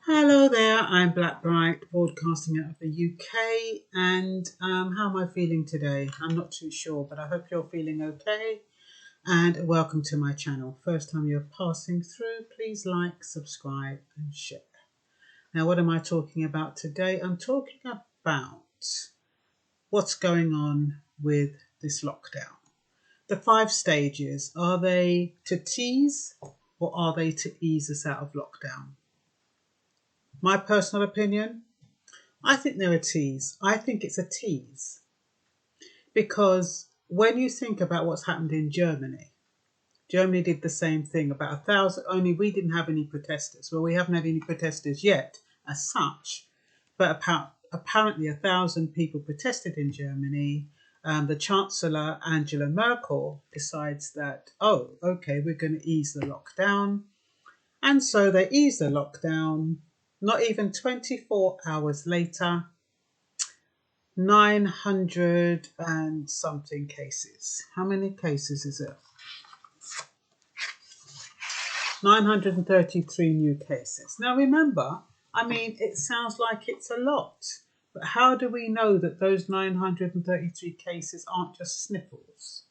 Hello there, I'm Blackbright, broadcasting out of the UK. And how am I feeling today? I'm not too sure, but I hope you're feeling okay. And welcome to my channel. First time you're passing through, please like, subscribe, and share. Now, what am I talking about today? I'm talking about what's going on with this lockdown. The 5 stages, are they to tease or are they to ease us out of lockdown? My personal opinion, I think they're a tease. I think it's a tease because when you think about what's happened in Germany, Germany did the same thing, about 1,000, only we didn't have any protesters. Well, we haven't had any protesters yet as such, but apparently 1,000 people protested in Germany. The Chancellor, Angela Merkel, decides that, oh, okay, we're going to ease the lockdown. And so they ease the lockdown. Not even 24 hours later, 900 and something cases. How many cases is it? 933 new cases. Now remember, it sounds like it's a lot, but how do we know that those 933 cases aren't just sniffles?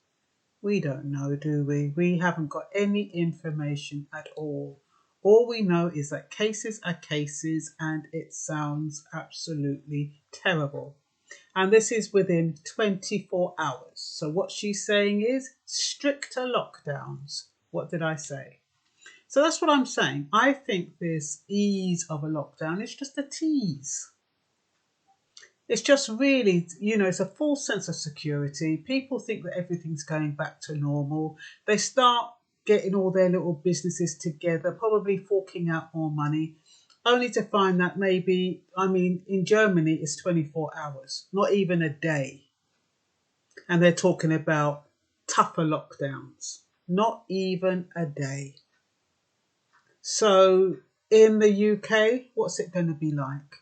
We don't know, do we? We haven't got any information at all. All we know is that cases are cases and it sounds absolutely terrible. And this is within 24 hours. So what she's saying is stricter lockdowns. What did I say? So that's what I'm saying. I think this ease of a lockdown is just a tease. It's just really, it's a false sense of security. People think that everything's going back to normal. They start getting all their little businesses together, probably forking out more money, only to find that maybe, in Germany it's 24 hours, not even a day. And they're talking about tougher lockdowns, not even a day. So in the UK, what's it going to be like?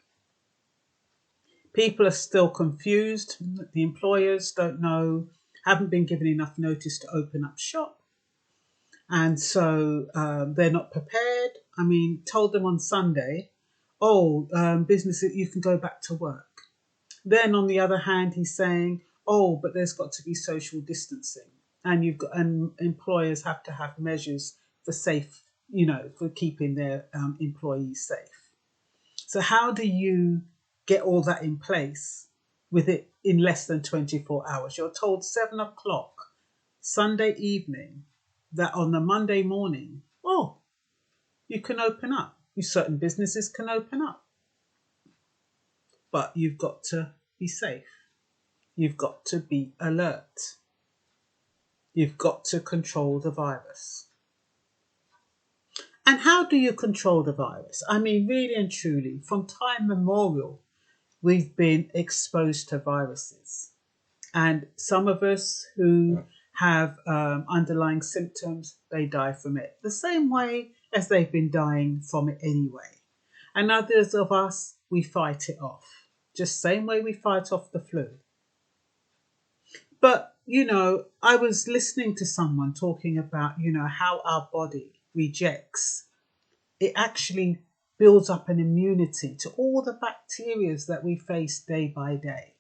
People are still confused. The employers don't know, haven't been given enough notice to open up shop. And so they're not prepared. Told them on Sunday, businesses, you can go back to work. Then on the other hand, he's saying, oh, but there's got to be social distancing. And employers have to have measures for safe, for keeping their employees safe. So how do you get all that in place with it in less than 24 hours? You're told 7 o'clock Sunday evening that on the Monday morning, you can open up. Certain businesses can open up. But you've got to be safe. You've got to be alert. You've got to control the virus. And how do you control the virus? Really and truly, from time immemorial, we've been exposed to viruses. And some of us who have underlying symptoms, they die from it. The same way as they've been dying from it anyway. And others of us, we fight it off. Just same way we fight off the flu. But, I was listening to someone talking about, how our body rejects. It actually builds up an immunity to all the bacteria that we face day by day.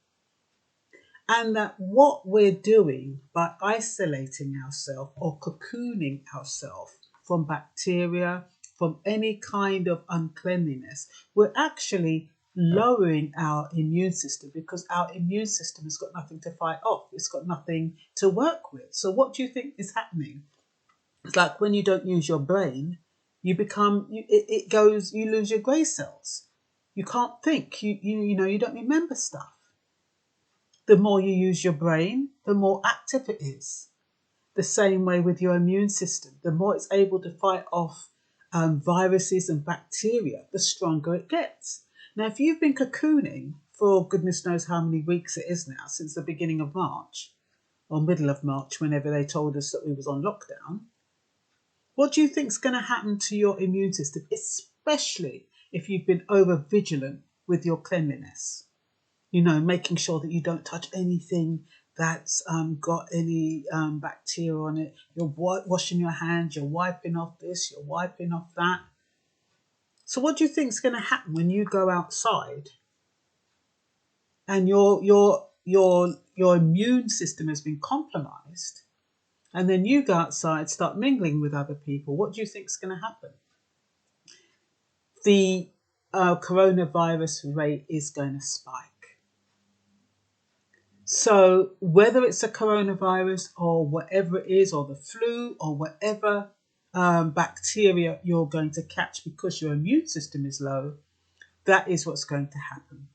And that what we're doing by isolating ourselves or cocooning ourselves from bacteria, from any kind of uncleanliness, we're actually lowering our immune system because our immune system has got nothing to fight off. It's got nothing to work with. So what do you think is happening? It's like when you don't use your brain, you lose your grey cells. You can't think, you don't remember stuff. The more you use your brain, the more active it is. The same way with your immune system. The more it's able to fight off viruses and bacteria, the stronger it gets. Now, if you've been cocooning for goodness knows how many weeks it is now, since the beginning of March, or middle of March, whenever they told us that we was on lockdown, what do you think is going to happen to your immune system, especially if you've been over vigilant with your cleanliness? Making sure that you don't touch anything that's got any bacteria on it. You're washing your hands, you're wiping off this, you're wiping off that. So what do you think is going to happen when you go outside and your immune system has been compromised, and then you go outside, start mingling with other people? What do you think is going to happen? The coronavirus rate is going to spike. So whether it's a coronavirus or whatever it is, or the flu, or whatever bacteria you're going to catch because your immune system is low, that is what's going to happen.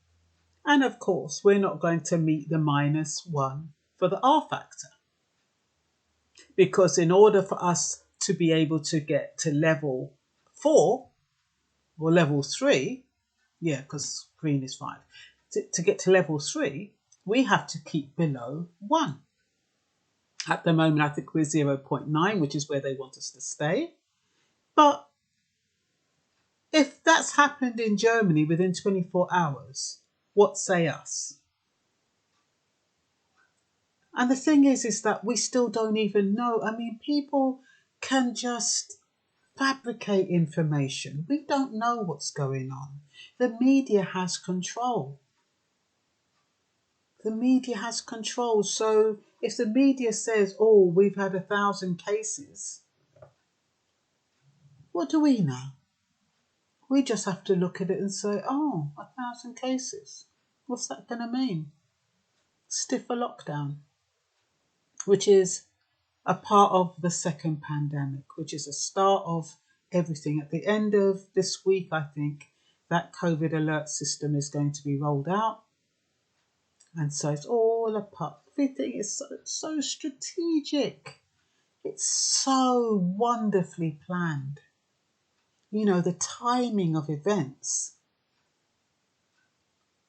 And of course, we're not going to meet the -1 for the R factor. Because in order for us to be able to get to level 4 or level 3, yeah, because green is 5, to get to level 3, we have to keep below 1. At the moment, I think we're 0.9, which is where they want us to stay. But if that's happened in Germany within 24 hours, what say us? And the thing is that we still don't even know. I mean, people can just fabricate information. We don't know what's going on. The media has control. The media has control. So if the media says, oh, we've had 1,000 cases, what do we know? We just have to look at it and say, oh, 1,000 cases. What's that going to mean? Stiffer lockdown, which is a part of the second pandemic, which is a start of everything. At the end of this week, I think, that COVID alert system is going to be rolled out. And so it's all a part. Everything is so strategic. It's so wonderfully planned. You know, the timing of events.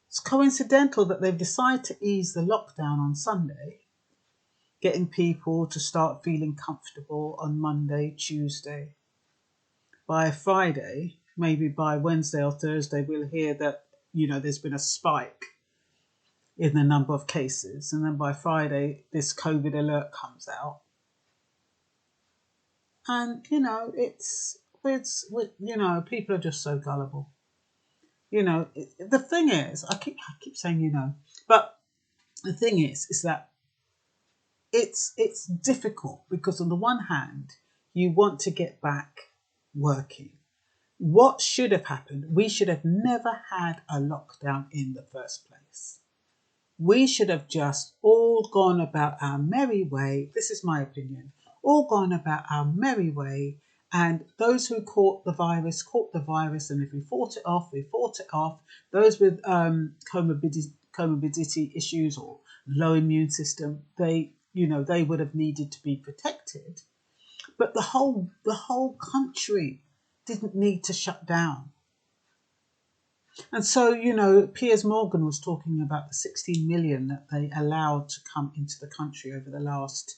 It's coincidental that they've decided to ease the lockdown on Sunday, getting people to start feeling comfortable on Monday, Tuesday. By Friday, maybe by Wednesday or Thursday, we'll hear that, you know, there's been a spike in the number of cases. And then by Friday, this COVID alert comes out. And, you know, it's you know, people are just so gullible. You know, the thing is, I keep saying, you know, but the thing is that it's difficult because on the one hand, you want to get back working. What should have happened? We should have never had a lockdown in the first place. We should have just all gone about our merry way. This is my opinion. All gone about our merry way. And those who caught the virus. And if we fought it off, we fought it off. Those with comorbidity issues or low immune system, they would have needed to be protected. But the whole country didn't need to shut down. And so, you know, Piers Morgan was talking about the 16 million that they allowed to come into the country over the last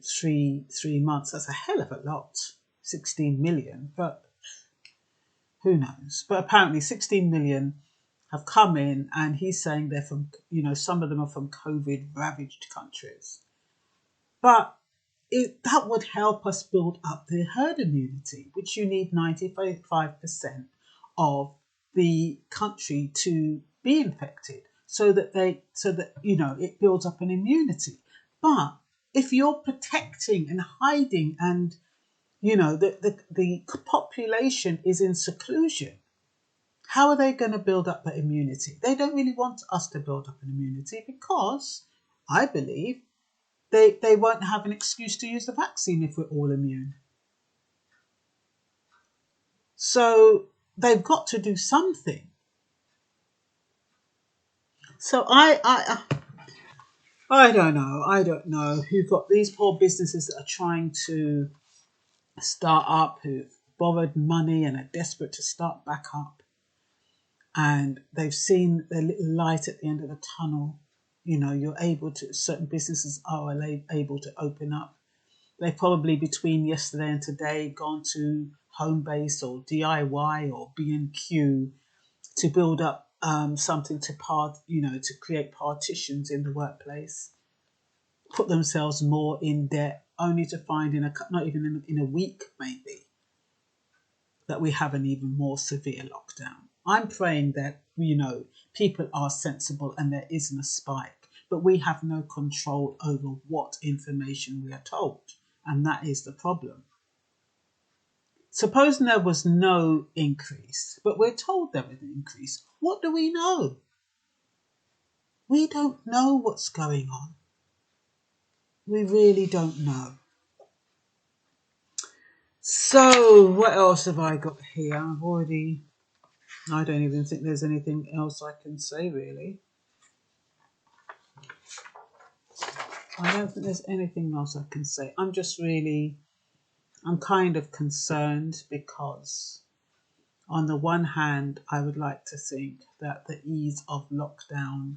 three months. That's a hell of a lot, 16 million, but who knows? But apparently 16 million have come in, and he's saying they're from, you know, some of them are from COVID-ravaged countries. But that would help us build up the herd immunity, which you need 95% of the country to be infected, so that you know, it builds up an immunity. But if you're protecting and hiding, and you know the population is in seclusion, how are they going to build up that immunity? They don't really want us to build up an immunity because I believe they won't have an excuse to use the vaccine if we're all immune. So they've got to do something. So I don't know. You've got these poor businesses that are trying to start up, who've borrowed money and are desperate to start back up. And they've seen the little light at the end of the tunnel. You know, certain businesses are able to open up. They've probably between yesterday and today gone to Homebase or DIY or B&Q to build up something to create partitions in the workplace, put themselves more in debt, only to find not even in a week maybe, that we have an even more severe lockdown. I'm praying that, people are sensible and there isn't a spike, but we have no control over what information we are told. And that is the problem. Supposing there was no increase, but we're told there was an increase, what do we know? We don't know what's going on. We really don't know. So what else have I got here? I don't even think there's anything else I can say, really. I don't think there's anything else I can say. I'm kind of concerned because on the one hand, I would like to think that the ease of lockdown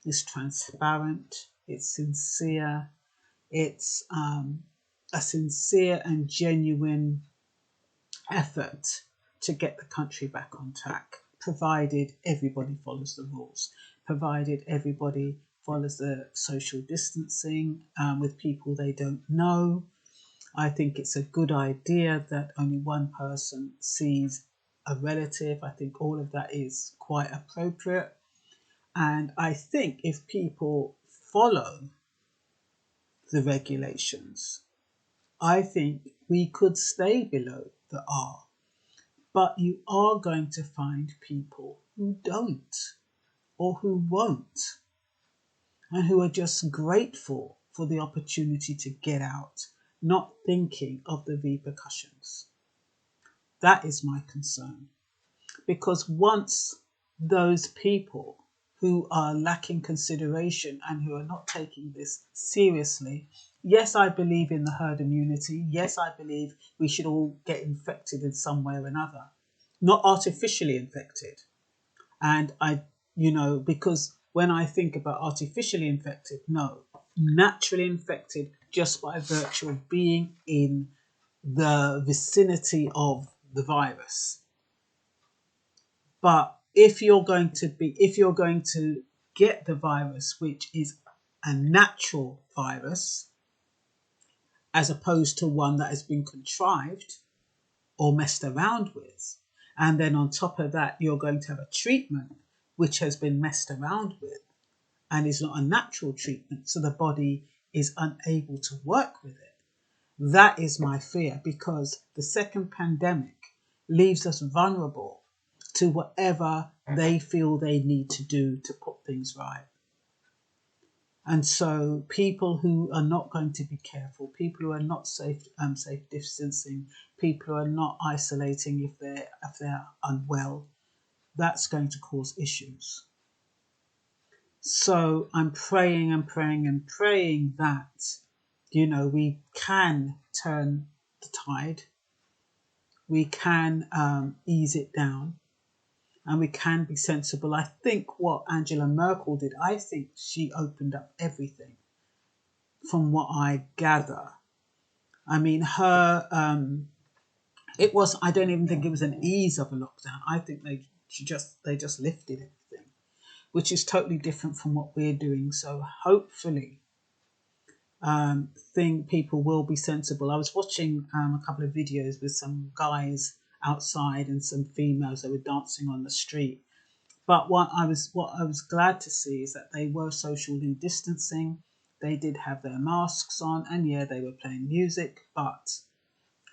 is transparent, it's sincere, it's a sincere and genuine effort to get the country back on track, provided everybody follows the rules, provided everybody follows the social distancing with people they don't know. I think it's a good idea that only one person sees a relative. I think all of that is quite appropriate. And I think if people follow the regulations, I think we could stay below the R. But you are going to find people who don't or who won't and who are just grateful for the opportunity to get out, not thinking of the repercussions. That is my concern. Because once those people who are lacking consideration and who are not taking this seriously, yes, I believe in the herd immunity. Yes, I believe we should all get infected in some way or another, not artificially infected. And because when I think about artificially infected, no, naturally infected just by virtue of being in the vicinity of the virus. But if you're going to get the virus, which is a natural virus, as opposed to one that has been contrived or messed around with, and then on top of that, you're going to have a treatment which has been messed around with and is not a natural treatment, so the body is unable to work with it. That is my fear, because the second pandemic leaves us vulnerable to whatever they feel they need to do to put things right. And so people who are not going to be careful, people who are not safe distancing, people who are not isolating if they're unwell, that's going to cause issues. So I'm praying and praying and praying that, we can turn the tide, we can ease it down, and we can be sensible. I think what Angela Merkel did, I think she opened up everything from what I gather. I mean, I don't even think it was an ease of a lockdown. I think they just lifted everything, which is totally different from what we're doing. So hopefully, think people will be sensible. I was watching a couple of videos with some guys outside and some females that were dancing on the street. But what I was glad to see is that they were socially distancing. They did have their masks on, and yeah, they were playing music, but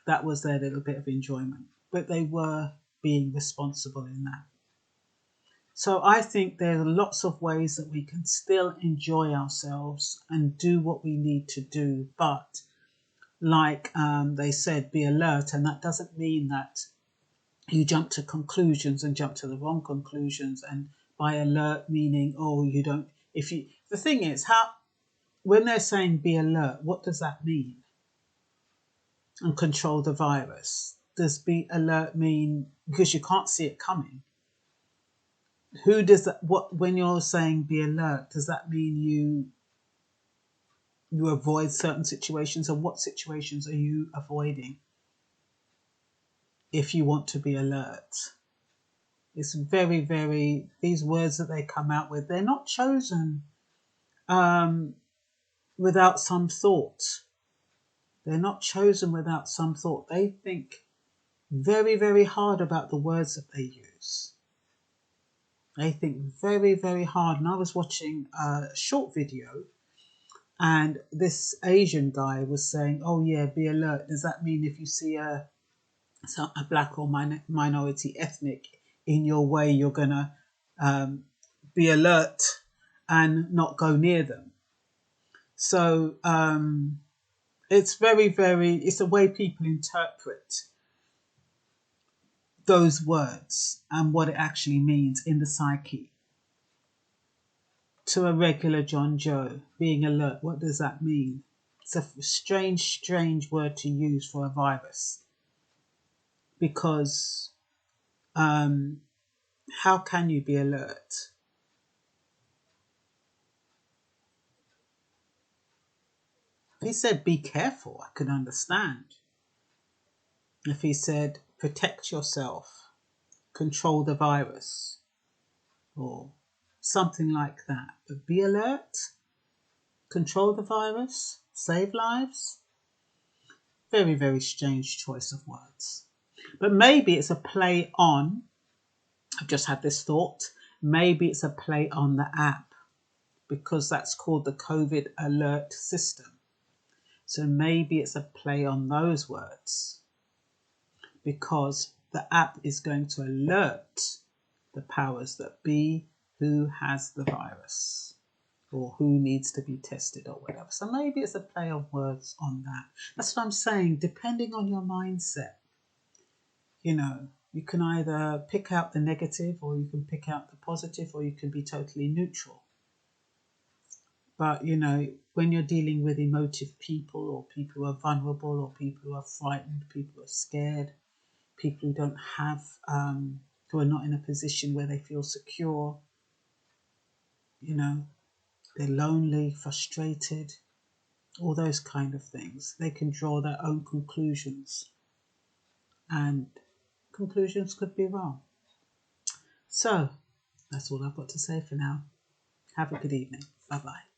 that was their little bit of enjoyment. But they were being responsible in that. So I think there are lots of ways that we can still enjoy ourselves and do what we need to do. But like they said, be alert. And that doesn't mean that you jump to conclusions and jump to the wrong conclusions. And by alert meaning, the thing is, when they're saying be alert, what does that mean? And control the virus. Does be alert mean, because you can't see it coming? Who does that? When you're saying be alert, does that mean you avoid certain situations? And what situations are you avoiding if you want to be alert? It's very, very, these words that they come out with, they're not chosen without some thought. They're not chosen without some thought. They think very, very hard about the words that they use. They think very, very hard. And I was watching a short video, and this Asian guy was saying, oh yeah, be alert. Does that mean if you see a black or minority ethnic in your way, you're going to be alert and not go near them? So it's very, very, it's a way people interpret those words and what it actually means in the psyche. To a regular John Joe, being alert, what does that mean? It's a strange, strange word to use for a virus, because how can you be alert? If he said be careful, I could understand. If he said protect yourself, control the virus, or something like that. But be alert, control the virus, save lives. Very, very strange choice of words. But maybe it's a play on, I've just had this thought, maybe it's a play on the app, because that's called the COVID alert system. So maybe it's a play on those words, because the app is going to alert the powers that be who has the virus or who needs to be tested or whatever. So maybe it's a play of words on that. That's what I'm saying. Depending on your mindset, you know, you can either pick out the negative or you can pick out the positive, or you can be totally neutral. But, you know, when you're dealing with emotive people, or people who are vulnerable, or people who are frightened, people who are scared, people who don't have, who are not in a position where they feel secure, you know, they're lonely, frustrated, all those kind of things, they can draw their own conclusions, and conclusions could be wrong. So that's all I've got to say for now. Have a good evening. Bye bye.